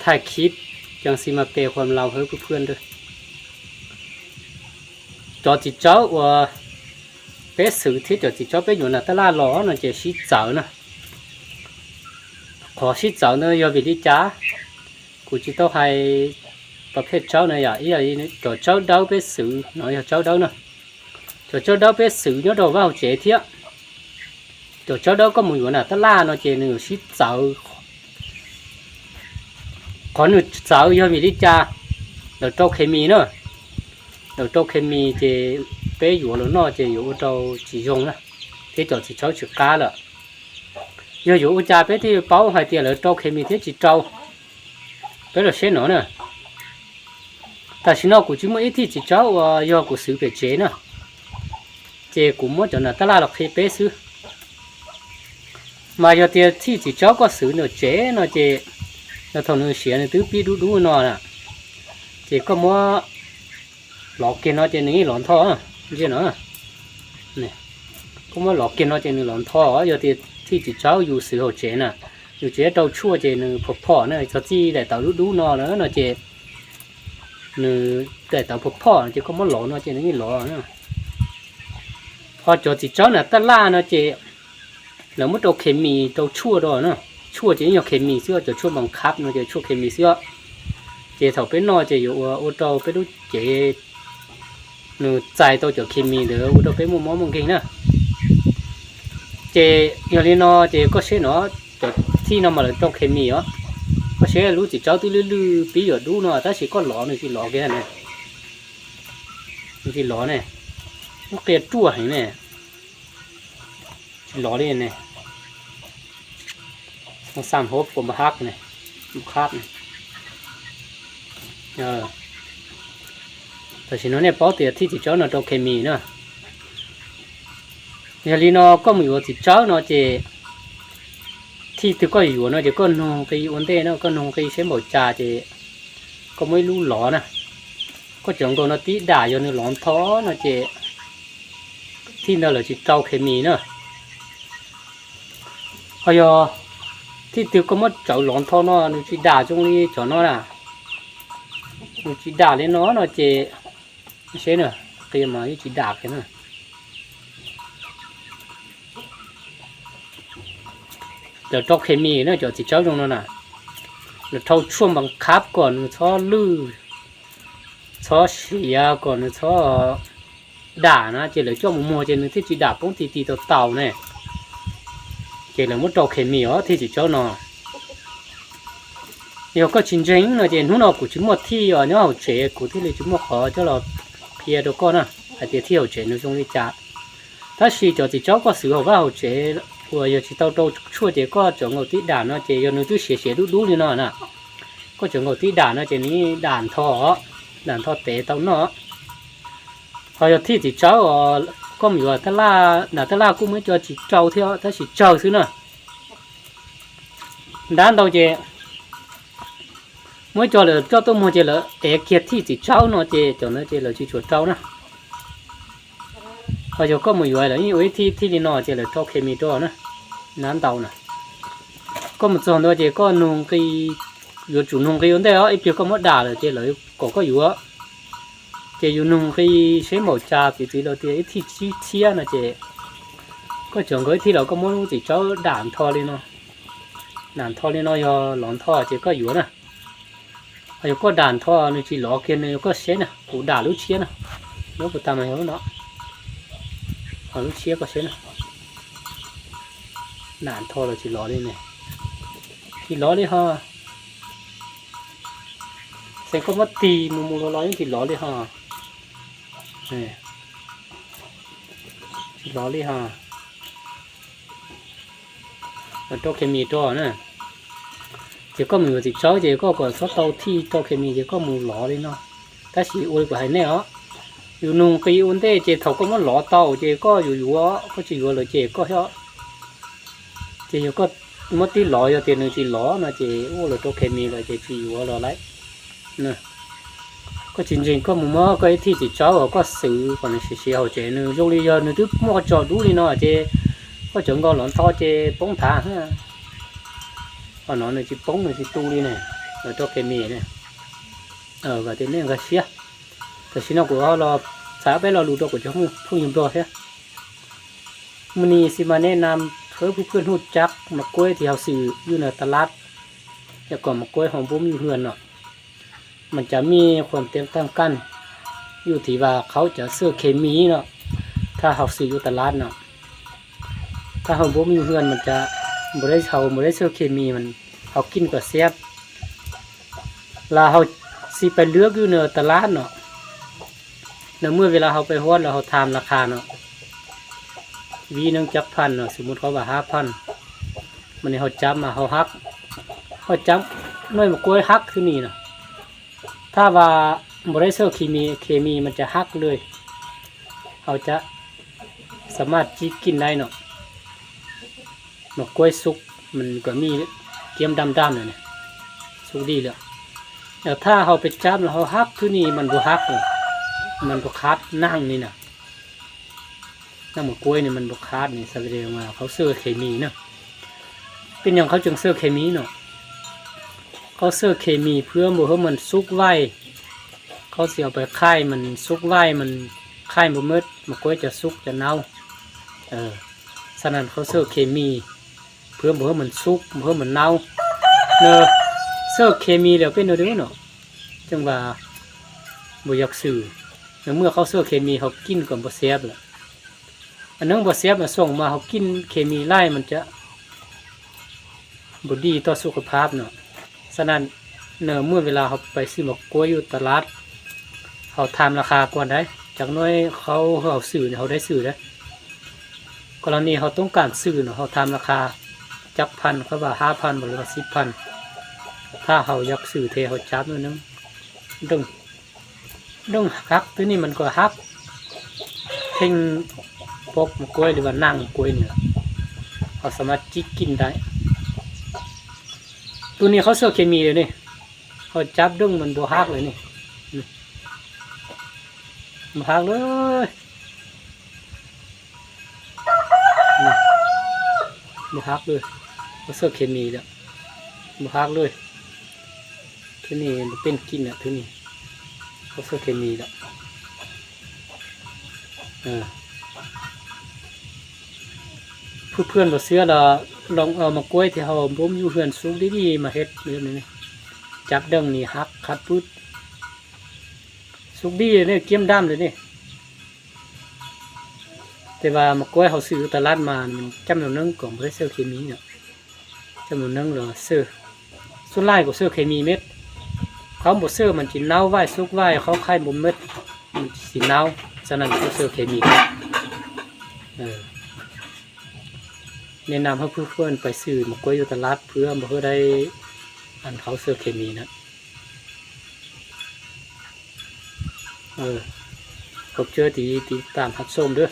ถ่ายคลิปจังสิมาเปย์ความเราให้เพื่อนๆด้วยจอจิตเจ้าว่าเป๊ะสื่อที่จอจิตเจ้าเป๊ะอยู่น่ะตลาดล้อน่ะจะชี้เจ้าน่ะขอชี้เจ้าเนยวิธีจ้ากูจะต้องให้ประเภทเจ้าเนี่ยอย่างจอเจ้าเดาเป๊ะสื่อน้อยเจ้าเดาน่ะจอเจ้าเดาเป๊ะสื่อnhớ đồ vào chế thiệtจอเจ้าเดาก็มือน่ะตลาดน่ะเจนึงชี้เจ้าขอหนึ่งเจ้าอย่างวิธีจ้าเดี๋ยวเจ้าเคมีเนาะเดี๋ยวเจ้าเคมีจะเป๊ะอยู่แล้วเนาะจะอยู่เจ้าchỉ dùng đó thế cho chỉ cháu chụp cá rồi giờอยู่cha bé thì bảo hai tiền là จ้าเคมีthế chỉ จ้าbé là xe nữa nè tại sao nó cũng chỉ mới thì chỉ cháu do của sự về chế nữa chế cũng muốn cho nó ta là khi bé xứ mà giờ tiền thì chỉ cháu có sự nữa chế nó chế nó thằng nó xé nó tứ pi đu đu nó nè chế có mua lọt kia nó chế này lọt thò chứ nữa nè có mua lọt kia nó chế này lọt thò giờ thì chỉ cháuอยู่sự hỗ trợ nèอยู่chế đâu chua chế nó phập phở nè cho chi để tạo đu đu nó nữa nó chế nó để tạo phập phở chứ có mua lọt nó chế này lọt nữaพอจอจิตเจ้าน่ะตะล่าเนาะเจแล้วมันตัวเคมีตัวชั่วด้วยเนาะชั่วเจนี่เคมีเสื้อจะชั่วบังคับเนาะเจชั่วเคมีเสื้อเจเถาเป็นนอเจอยู่โอโตไปดูเจหนูใจตัวจะเคมีเด้อโอโตไปมุมมองมึงเก่งนะเจอย่างนี้เนาะเจก็เช่นเนาะจะที่นำมาเลยตัวเคมีเนาะก็เช่รู้จิตเจ้าตัวลื้อๆปีหยดดูเนาะแต่สิก็หลอนี่สิหลอแค่นั้นนี่สิหลอเนี่ยnó kẹt chua hay nè ló lên nè nó xăm hộp của một hắc này một khát này tại vì nó này bảo tiệt thì chỉ cháu nó trong chemi nữa nhà li nó có một chỉ cháu nó chỉ thì từ có yếu nó chỉ có nông cái vấn đề nó có nông cái sẽ màu trà chỉ có mấy lú ló nè có chẳng có nó tí đà vô nó lón thó nó chỉที่นั่นเลยจีเจ้าเคมีเนอะพอยที่ติวก็มัดเจ้าหลอนท่อเนาะนูจีด่าจงนี้จอเนาะน่ะนูจีด่าเลยเนาะเนาะเจไม่ใช่เนอะเตรียมมาที่จีด่ากันเนอะเดี๋ยวเจ้าเคมีเนอะเจ้าจีเจ้าจงเนาะน่ะเดี๋ยวเท่าช่วงบังคับก่อนช้อลื้อช้อเสียก่อนช้อđả nó chỉ là cho một mùa chỉ là thì chỉ đả cũng thì tàu này chỉ là một trâu khém miếu thì chỉ cho nó nhiều có chiến tranh là chỉ lúc nào cũng chỉ một thi ở nhau chế cũng thì là chỉ một khó cho là phía đâu con à hay thì thiểu chế nó trong đi chảถ้าchỉ cho chỉ cháu có sự học vào chế của giờ chỉ tàu đâu chua chế có chỗ ngồi tí đả nó chế giờ nó cứ xé đú đú như nó nè có chỗ ngồi tí đả nó chế ní đàn thọ tế tàu nó hồi thì chỉ cháu có một tala là tala cũng mới cho chỉ cháu theo ta chỉ cháu xứ nữa đàn đầu chị mới cho là cho tôi mua chị là để kiệt thì chỉ cháu nó chị cho nó chị là chỉ chuột cháu nè hồi giờ có một người là như ấy thì nó chị là cho chemi đó nữa đàn đầu nè có một số đó chị có nung cái vừa chủ nung cái vấn đề đó ít có mất đà là chị lấy có vừa chị dùng nung cái chế màu trà thì đầu tiên thì chia là chị có trường cái thì là có muốn chỉ cho đàn thò lên nó do lón thò chỉ có yếu nè hay có đàn thò nó chỉ ló kia nó có xé nè cũng đà lúc chia nè nó của ta mày nó ở lúc chia có xé nè đàn thò là chỉ ló lên này thì ló đi ha sẽ có mất tì mù nó thì ló đi ha nè ló đi ha ở trong chemi đó nè chỉ có một chỉ cháu chỉ có còn số tàu thi trong chemi chỉ có một ló đi nó ta chỉ ôi của hai này áอยู่นุ่งกี่อุ่นเต้เจเขาก็มันหล่อเต่าเจก็อยู่ก็จะอยู่เลยเจก็เหรอเจก็มัดที่หล่ออยู่เตียนที่หล่อนะเจโอ้เลยตัวเคมีเลยเจที่อยู่หล่อไรเนี่ยก็จริงๆก็มั่วก็ไอ้ที่จิตเจ้าก็ซื้อก่อนเสียๆเจนึงยกเลยยนึกถึงมั่วจอดูนี่เนาะเจก็จังก็หลอนท่อเจป้องถาฮะก็นอนในจิป้องในจิตูนี่เนี่ย ตัวเคมีเนี่ยvà thế nên cái xíaแต่ชิ้นของเราเราสาไปเราดูตัวกับเจ้าผู้ยิมตัวใช่มันนี่สิมาแนะนำเพื่อเพื่อนหูจักมะกล้วยที่เขาซื้ออยู่ในตลาดแล้วก็มะกล้วยของผมอยู่เฮือนเนาะมันจะมีความแตกต่างกันอยู่ที่ว่าเขาจะซื้อเคมีเนาะถ้าเขาซื้ออยู่ตลาดเนาะถ้าของผมอยู่เฮือนมันจะบ่ได้ซื้อเคมีมันเขากินก็แซ่บลาเขาสิไปเลือกอยู่ในตลาดเนาะเมื่อเวลาเขาไปฮอดแล้วเขาทำราคาเนาะวีนึงจักพันเนาะสมมติเขาว่า5,000มันนี่เขาจับมาเขาหักเขาจับน้อยมะกล้วยหักคือนี่เนาะถ้าว่าบริษัทเคมีมันจะหักเลยเขาจะสามารถจิกกินได้เนาะมะกล้วยสุกมันก็มีเกี๊ยมดำๆเนี่ยสุกดีแล้วแต่ถ้าเขาไปจับแล้วเขาหักคือนี่มันบ่หักเลยมันบุคาดนั่งนี่นะนั่งมะกล้วยนี่มันบุคาดนี่แสดงว่าเขาเสื้อเคมีเนาะเป็นอย่างเขาจึงเสื้อเคมีเนาะเขาเสื้อเคมีเพื่อบ่ให้มันสุกไวเขาเสียไปค่ายมันสุกไวมันค่ายบ่มืดมะกล้วยจะสุกจะเน่าฉะนั้นเขาเสื้อเคมีเพื่อบ่ให้มันสุกบ่ให้มันเน่าเนอะเสื้อเคมีแล้วเป็นเด้อเนาะจังว่าบ่อยากซื้อเมื่อเขาเสื้อเคมีเขากินก่อนบ่เสียบแหละอันนั้นบ่เสียบมาส่งมาเขากินเคมีไล่มันจะบ่ดีต่อสุขภาพเนาะฉะนั้นเมื่อเวลาเขาไปซื้อมะกล้วยอยู่ตลาดเขาทำราคาก่อนได้จากน้อยเขาซื้อเขาได้ซื้อได้กรณีเขาต้องการซื้อเนาะเขาทำราคาจักพันเขาว่า5,000หรือว่า10,000ถ้าเขาอยากซื้อเทเขาจับนิดนึงต้องฮักตัวนี้มันก็ฮักเพ่งพกมะกล้วยหรือว่านั่งกล้วยเนี่ยเขาสามารถจิกกินได้ตัวนี้เขาเสื้อเคมีเลยนี่เขาจับดึงมันบ่ฮักเลยนี่บ่ฮักเลยบ่ฮักเลยเขาเสื้อเคมีแล้วบ่ฮักเลยตัวนี้เป็นกินอ่ะตัวนี้เขาเสื้อเคมีแล้วเพื่อนบอกเสื้อเราลองเอามากล้วยที่เขาบ่มอยู่เพื่อนสูงดีๆมาเฮ็ดเรื่องนี้จับดังนี่หักคัดปุ๊บสุกดีเลยเกี่ยมดำเลยนี่แต่ว่ามากล้วยเขาซื้อตลาดมามันจำนวนนึงของบริษัทเคมีเนี่ยจำนวนนึงเราซื้อส่วนไล่ก็ซื้อเคมีเม็ดเขาบดซื้อมันจีเน่าไหวสุกไหวเขาไข่บ่มเม็ดมันสีเน่าฉะนั้นเขาซื้อเคมีแนะนำให้เพื่อนไปซื้อมะกล้วยอยู่ตลาดเพื่อมาเพื่อได้อันเขาเสื้อเคมีนะขอบเจอตีตามหัดส้มด้วย